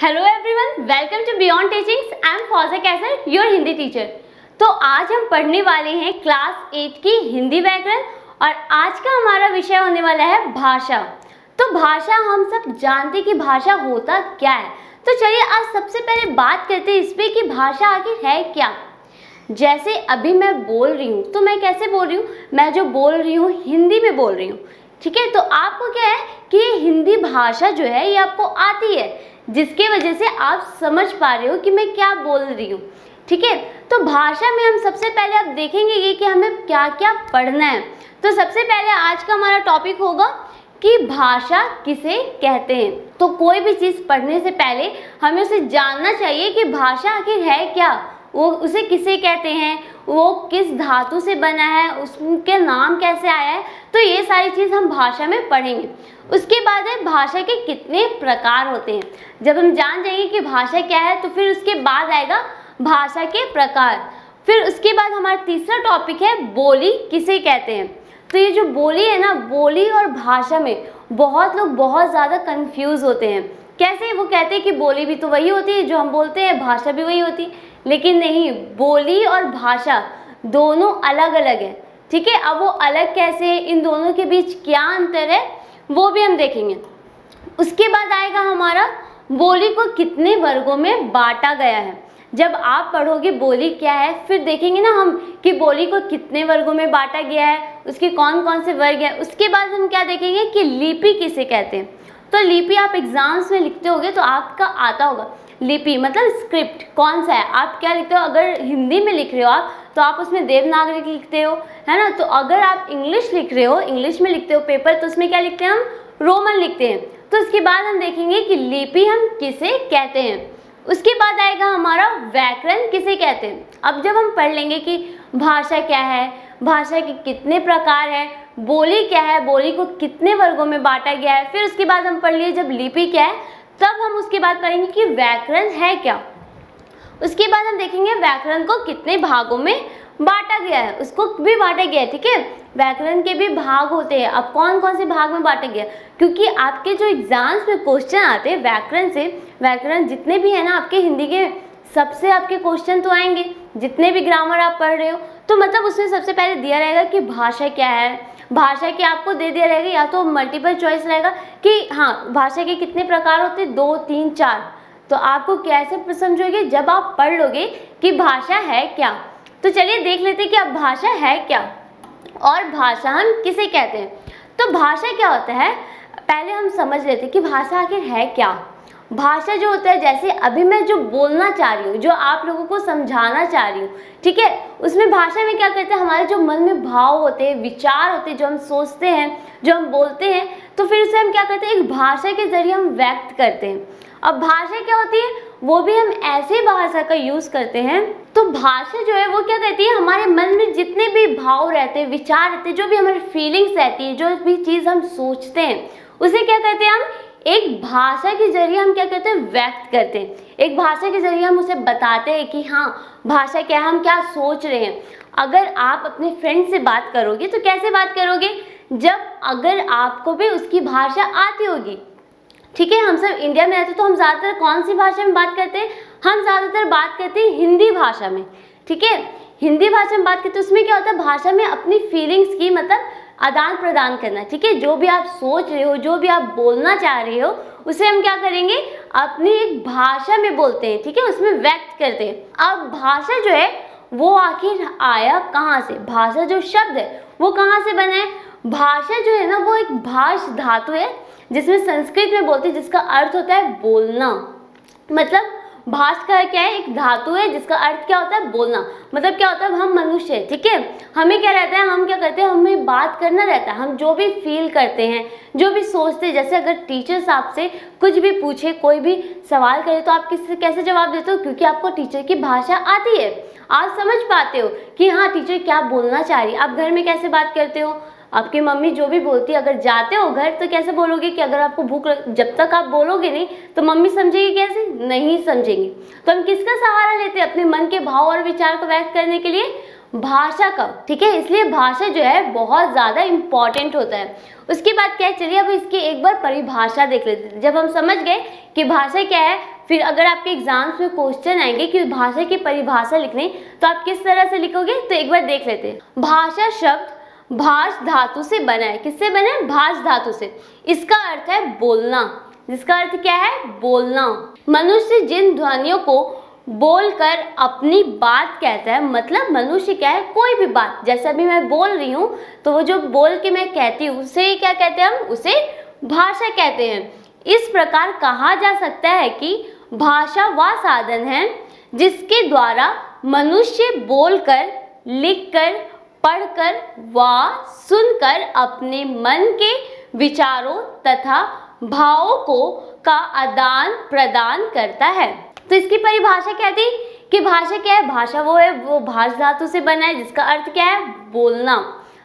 Hello everyone, welcome to beyond teachings. I am Fauja Kaisar, your Hindi teacher. तो आज हम पढ़ने वाले हैं क्लास 8 की हिंदी व्याकरण और आज का हमारा विषय होने वाला है भाषा। तो भाषा हम सब जानते हैं कि भाषा होता क्या है। तो चलिए आज सबसे पहले बात करते हैं इस पे कि भाषा आखिर है क्या। जैसे अभी मैं बोल रही हूँ तो मैं कैसे बोल रही हूँ, मैं जो बोल रही हूँ हिंदी में बोल रही हूँ, ठीक है। तो आपको क्या है कि ये हिंदी भाषा जो है ये आपको आती है, जिसके वजह से आप समझ पा रहे हो कि मैं क्या बोल रही हूँ, ठीक है। तो भाषा में हम सबसे पहले आप देखेंगे ये कि हमें क्या क्या पढ़ना है। तो सबसे पहले आज का हमारा टॉपिक होगा कि भाषा किसे कहते हैं। तो कोई भी चीज़ पढ़ने से पहले हमें उसे जानना चाहिए कि भाषा आखिर है क्या, वो उसे किसे कहते हैं, वो किस धातु से बना है, उसके नाम कैसे आया है। तो ये सारी चीज़ हम भाषा में पढ़ेंगे। उसके बाद है भाषा के कितने प्रकार होते हैं। जब हम जान जाएंगे कि भाषा क्या है तो फिर उसके बाद आएगा भाषा के प्रकार। फिर उसके बाद हमारा तीसरा टॉपिक है बोली किसे कहते हैं। तो ये जो बोली है ना, बोली और भाषा में बहुत लोग बहुत ज़्यादा कंफ्यूज होते हैं। कैसे? वो कहते हैं कि बोली भी तो वही होती है जो हम बोलते हैं, भाषा भी वही होती है, लेकिन नहीं, बोली और भाषा दोनों अलग अलग है, ठीक है। अब वो अलग कैसे है, इन दोनों के बीच क्या अंतर है, वो भी हम देखेंगे। उसके बाद आएगा हमारा बोली को कितने वर्गों में बांटा गया है। जब आप पढ़ोगे बोली क्या है फिर देखेंगे ना हम कि बोली को कितने वर्गों में बांटा गया है, उसके कौन कौन से वर्ग हैं। उसके बाद हम क्या देखेंगे कि लिपि किसे कहते हैं। तो लिपि आप एग्जाम्स में लिखते होगे तो आपका आता होगा, लिपि मतलब स्क्रिप्ट कौन सा है, आप क्या लिखते हो। अगर हिंदी में लिख रहे हो आप तो आप उसमें देवनागरी लिखते हो, है ना। तो अगर आप इंग्लिश लिख रहे हो, इंग्लिश में लिखते हो पेपर, तो उसमें क्या लिखते हैं हम, रोमन लिखते हैं। तो उसके बाद हम देखेंगे कि लिपि हम किसे कहते हैं। उसके बाद आएगा हमारा व्याकरण किसे कहते हैं। अब जब हम पढ़ लेंगे कि भाषा क्या है, भाषा के कितने प्रकार है, बोली क्या है, बोली को कितने वर्गों में बांटा गया है, फिर उसके बाद हम पढ़ लिए जब लिपि क्या है, तब हम उसके बाद पढ़ेंगे कि व्याकरण है क्या। उसके बाद हम देखेंगे व्याकरण को कितने भागों में बांटा गया है, उसको भी बांटा गया है, ठीक है। व्याकरण के भी भाग होते हैं। अब कौन कौन से भाग में बांटा गया, क्योंकि आपके जो एग्जाम्स में क्वेश्चन आते हैं व्याकरण से, व्याकरण जितने भी है ना आपके हिंदी के, सबसे आपके क्वेश्चन तो आएंगे, जितने भी ग्रामर आप पढ़ रहे हो। तो मतलब उसमें सबसे पहले दिया रहेगा कि भाषा क्या है, भाषा के आपको दे दिया रहेगा, या तो मल्टीपल चॉइस रहेगा कि हाँ भाषा के कितने प्रकार होते हैं, 2, 3, 4। तो आपको कैसे समझोगे जब आप पढ़ लोगे कि भाषा है क्या। तो चलिए देख लेते हैं कि अब भाषा है क्या और भाषा हम किसे कहते हैं। तो भाषा क्या होता है, पहले हम समझ लेते हैं कि भाषा आखिर है क्या। भाषा जो होता है, जैसे अभी मैं जो बोलना चाह रही हूँ, जो आप लोगों को समझाना चाह रही हूँ, ठीक है, उसमें भाषा में क्या करते हैं, हमारे जो मन में भाव होते हैं, विचार होते हैं, जो हम सोचते हैं, जो हम बोलते हैं, तो फिर उसे हम क्या करते हैं, एक भाषा के जरिए हम व्यक्त करते हैं। अब भाषा क्या होती है, वो भी हम ऐसे भाषा का यूज़ करते हैं। तो भाषा जो है वो क्या कहती है, हमारे मन में जितने भी भाव रहते हैं, विचार रहते हैं, जो भी हमारी फीलिंग्स रहती है, जो भी चीज़ हम सोचते हैं, उसे क्या कहते हैं, हम एक भाषा के जरिए हम क्या करते हैं, व्यक्त करते हैं। एक भाषा के जरिए हम उसे बताते हैं कि हाँ भाषा क्या है, हम क्या सोच रहे हैं। अगर आप अपने फ्रेंड से बात करोगे तो कैसे बात करोगे, जब अगर आपको भी उसकी भाषा आती होगी, ठीक है। हम सब इंडिया में रहते तो हम ज़्यादातर कौन सी भाषा में बात करते हैं, हम ज़्यादातर बात करते हैं हिंदी भाषा में, ठीक है। हिंदी भाषा में बात करते हैं, उसमें क्या होता है, भाषा में अपनी फीलिंग्स की मतलब आदान प्रदान करना, ठीक है। जो भी आप सोच रहे हो, जो भी आप बोलना चाह रहे हो, उसे हम क्या करेंगे, अपनी एक भाषा में बोलते हैं, ठीक है, उसमें व्यक्त करते हैं। अब भाषा जो है वो आखिर आया कहाँ से, भाषा जो शब्द है वो कहाँ से बना है। भाषा जो है ना वो एक भाष धातु है, जिसमें संस्कृत में बोलते हैं, जिसका अर्थ होता है बोलना। मतलब भाष का क्या है, एक धातु है जिसका अर्थ क्या होता है, बोलना। मतलब क्या होता है, हम मनुष्य है, ठीक है, हमें क्या रहता है, हम क्या करते हैं, हमें बात करना रहता है। हम जो भी फील करते हैं, जो भी सोचते हैं, जैसे अगर टीचर्स आपसे कुछ भी पूछे, कोई भी सवाल करे, तो आप किससे कैसे जवाब देते हो, क्योंकि आपको टीचर की भाषा आती है, आप समझ पाते हो कि हाँ टीचर क्या बोलना चाह रही है। आप घर में कैसे बात करते हो, आपकी मम्मी जो भी बोलती है, अगर जाते हो घर तो कैसे बोलोगे कि अगर आपको भूख जब तक आप बोलोगे नहीं तो मम्मी समझेगी कैसे, नहीं समझेंगी। तो हम किसका सहारा लेते हैं, अपने मन के भाव और विचार को व्यक्त करने के लिए, भाषा का, ठीक है। इसलिए भाषा जो है बहुत ज़्यादा इम्पॉर्टेंट होता है। उसके बाद क्या है, चलिए अब इसकी एक बार परिभाषा देख लेते हैं। जब हम समझ गए कि भाषा क्या है, फिर अगर आपके एग्जाम्स में क्वेश्चन आएंगे कि भाषा की परिभाषा लिखने, तो आप किस तरह से लिखोगे, तो एक बार देख लेते हैं। भाषा शब्द भाष धातु से बना है। किससे बना है? भाष धातु से। इसका अर्थ है बोलना। जिसका अर्थ क्या है? बोलना। मनुष्य जिन ध्वनियों को बोलकर अपनी बात कहता है, मतलब मनुष्य क्या है? कोई भी बात, जैसे अभी मैं बोल रही हूँ तो वो जो बोल के मैं कहती हूँ उसे क्या कहते हैं? हम उसे भाषा कहते हैं। इस प्रकार कहा जा सकता है कि भाषा वह साधन है जिसके द्वारा मनुष्य बोलकर, लिखकर, पढ़कर व सुनकर अपने मन के विचारों तथा भावों को का आदान प्रदान करता है। तो इसकी परिभाषा क्या थी कि भाषा क्या है? भाषा वो है, वो भाष धातु से बना है, जिसका अर्थ क्या है? बोलना।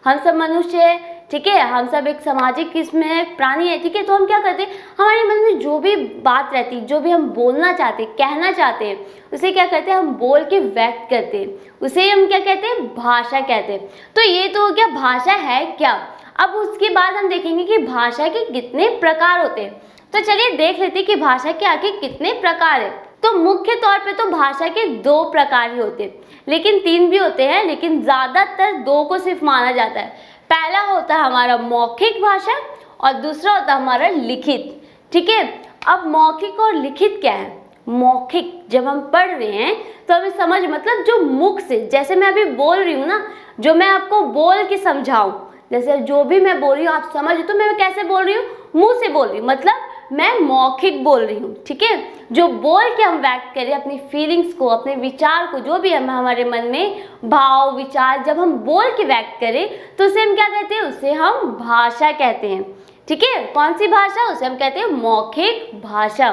हम सब मनुष्य है, ठीक है, हम सब एक सामाजिक किस्म है, प्राणी है, ठीक है। तो हम क्या करते हैं, हमारे मन में जो भी बात रहती है, जो भी हम बोलना चाहते हैं, कहना चाहते हैं, उसे क्या करते हैं? हम बोल के व्यक्त करते हैं, उसे हम क्या कहते हैं? भाषा कहते हैं। तो ये तो हो गया भाषा है क्या। अब उसके बाद हम देखेंगे कि भाषा के कितने प्रकार होते हैं। तो चलिए देख लेते हैं कि भाषा के आखिर कितने प्रकार है। तो मुख्य तौर पे तो भाषा के 2 प्रकार ही होते हैं, लेकिन 3 भी होते हैं, लेकिन ज़्यादातर 2 को सिर्फ माना जाता है। पहला होता है हमारा मौखिक भाषा और दूसरा होता है हमारा लिखित, ठीक है। अब मौखिक और लिखित क्या है? मौखिक जब हम पढ़ रहे हैं तो हमें समझ, मतलब जो मुख से, जैसे मैं अभी बोल रही हूँ ना, जो मैं आपको बोल के समझाऊँ, जैसे जो भी मैं बोल रही हूँ आप समझ, तो मैं कैसे बोल रही हूँ? मुँह से बोल रही हूँ, मतलब मैं मौखिक बोल रही हूँ, ठीक है। जो बोल के हम व्यक्त करें अपनी फीलिंग्स को, अपने विचार को, जो भी हम हमारे मन में भाव विचार, जब हम बोल के व्यक्त करें तो उसे हम क्या कहते हैं? उसे हम भाषा कहते हैं, ठीक है। कौन सी भाषा? उसे हम कहते हैं मौखिक भाषा।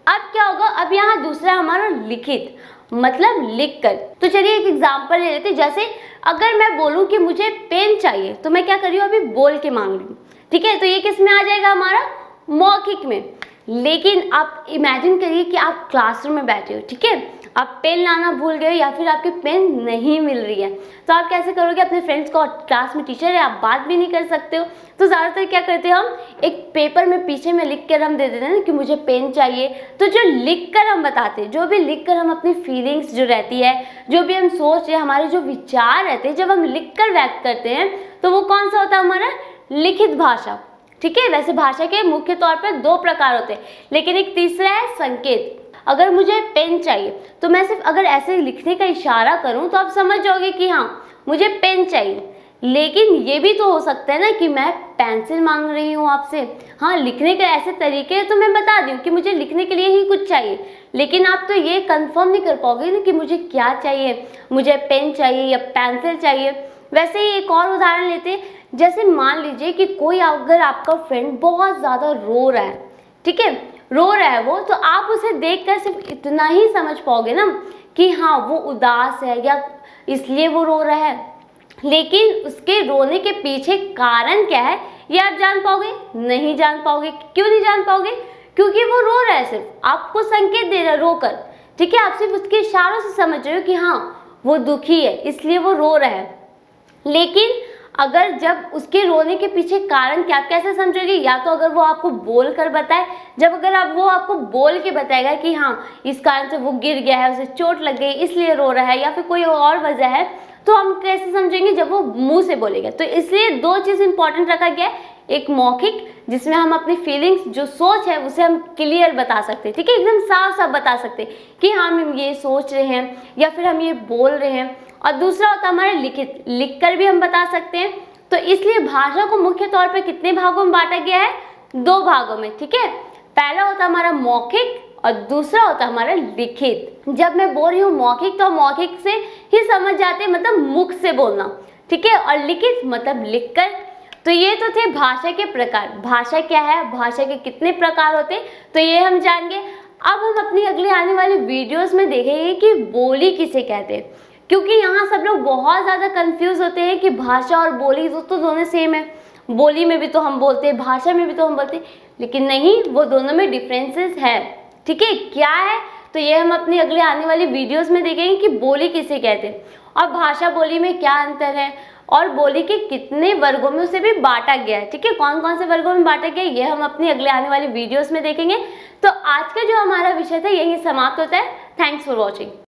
अब क्या होगा? अब यहाँ दूसरा हमारा लिखित, मतलब लिख कर। तो चलिए एक एग्जाम्पल ले लेते हैं। जैसे अगर मैं बोलूँ कि मुझे पेन चाहिए, तो मैं क्या कर रही हूँ? अभी बोल के मांग रही हूँ, ठीक है। तो ये किस में आ जाएगा? हमारा मौखिक में। लेकिन आप इमेजिन करिए कि आप क्लासरूम में बैठे हो, ठीक है, आप पेन लाना भूल गए या फिर आपकी पेन नहीं मिल रही है, तो आप कैसे करोगे? अपने फ्रेंड्स को, क्लास में टीचर है, आप बात भी नहीं कर सकते हो, तो ज़्यादातर क्या करते हैं, हम एक पेपर में पीछे में लिख कर हम दे देते हैं ना कि मुझे पेन चाहिए। तो जो लिख कर हम बताते हैं, जो भी लिख कर हम अपनी फीलिंग्स जो रहती है, जो भी हम सोच रहे हैं, हमारे जो विचार रहते हैं, जब हम लिख कर व्यक्त करते हैं तो वो कौन सा होता है? हमारा लिखित भाषा, ठीक है। वैसे भाषा के मुख्य तौर पर 2 प्रकार होते हैं, लेकिन एक तीसरा है संकेत। अगर मुझे पेन चाहिए तो मैं सिर्फ अगर ऐसे लिखने का इशारा करूं तो आप समझ जाओगे कि हाँ मुझे पेन चाहिए। लेकिन ये भी तो हो सकता है ना कि मैं पेंसिल मांग रही हूँ आपसे। हाँ, लिखने के ऐसे तरीके हैं तो मैं बता दूँ कि मुझे लिखने के लिए ही कुछ चाहिए, लेकिन आप तो ये कंफर्म नहीं कर पाओगे ना कि मुझे क्या चाहिए, मुझे पेन चाहिए या पेंसिल चाहिए। वैसे ही एक और उदाहरण लेते हैं। जैसे मान लीजिए कि कोई अगर आपका फ्रेंड बहुत ज़्यादा रो रहा है, ठीक है, रो रहा है वो, तो आप उसे देखकर सिर्फ इतना ही समझ पाओगे ना कि हाँ वो उदास है या इसलिए वो रो रहा है, लेकिन उसके रोने के पीछे कारण क्या है ये आप जान पाओगे? नहीं जान पाओगे। क्यों नहीं जान पाओगे? क्योंकि वो रो रहा है, सिर्फ आपको संकेत दे रहा है रोकर, ठीक है। आप सिर्फ उसके इशारों से समझ रहे हो कि हाँ वो दुखी है इसलिए वो रो रहा है। लेकिन अगर जब उसके रोने के पीछे कारण क्या, आप कैसे समझोगे? या तो अगर वो आपको बोल कर बताए, जब अगर वो आपको बोल के बताएगा कि हाँ इस कारण से वो गिर गया है, उसे चोट लग गई इसलिए रो रहा है, या फिर कोई और वजह है, तो हम कैसे समझेंगे? जब वो मुंह से बोलेगा। तो इसलिए 2 चीज़ इंपॉर्टेंट रखा गया है। एक मौखिक, जिसमें हम अपनी फीलिंग्स जो सोच है उसे हम क्लियर बता सकते हैं, ठीक है, एकदम साफ साफ बता सकते हैं कि हाँ हम ये सोच रहे हैं या फिर हम ये बोल रहे हैं। और दूसरा होता है हमारा लिखित, लिख कर भी हम बता सकते हैं। तो इसलिए भाषा को मुख्य तौर पर कितने भागों में बांटा गया है? 2 भागों में, ठीक है। पहला होता है हमारा मौखिक और दूसरा होता है हमारा लिखित। जब मैं बोल रही हूँ मौखिक, तो मौखिक से ही समझ जाते हैं, मतलब मुख से बोलना, ठीक है, और लिखित मतलब लिखकर। तो ये तो थे भाषा के प्रकार। भाषा क्या है, भाषा के कितने प्रकार होते हैं, तो ये हम जानेंगे। अब हम अपनी अगले आने वाली वीडियोस में देखेंगे कि बोली किसे कहते हैं, क्योंकि यहाँ सब लोग बहुत ज़्यादा कंफ्यूज होते हैं कि भाषा और बोली तो दोनों सेम है। बोली में भी तो हम बोलते हैं, भाषा में भी तो हम बोलते हैं, लेकिन नहीं, वो दोनों में डिफरेंसेस है, ठीक है। क्या है? तो ये हम अपनी अगले आने वाली वीडियोस में देखेंगे कि बोली किसे कहते हैं। और भाषा बोली में क्या अंतर है और बोली के कितने वर्गों में उसे भी बांटा गया है। ठीक है, कौन कौन से वर्गों में बांटा गया है ये हम अपनी अगले आने वाली वीडियोस में देखेंगे। तो आज का जो हमारा विषय था यही समाप्त होता है। Thanks for watching.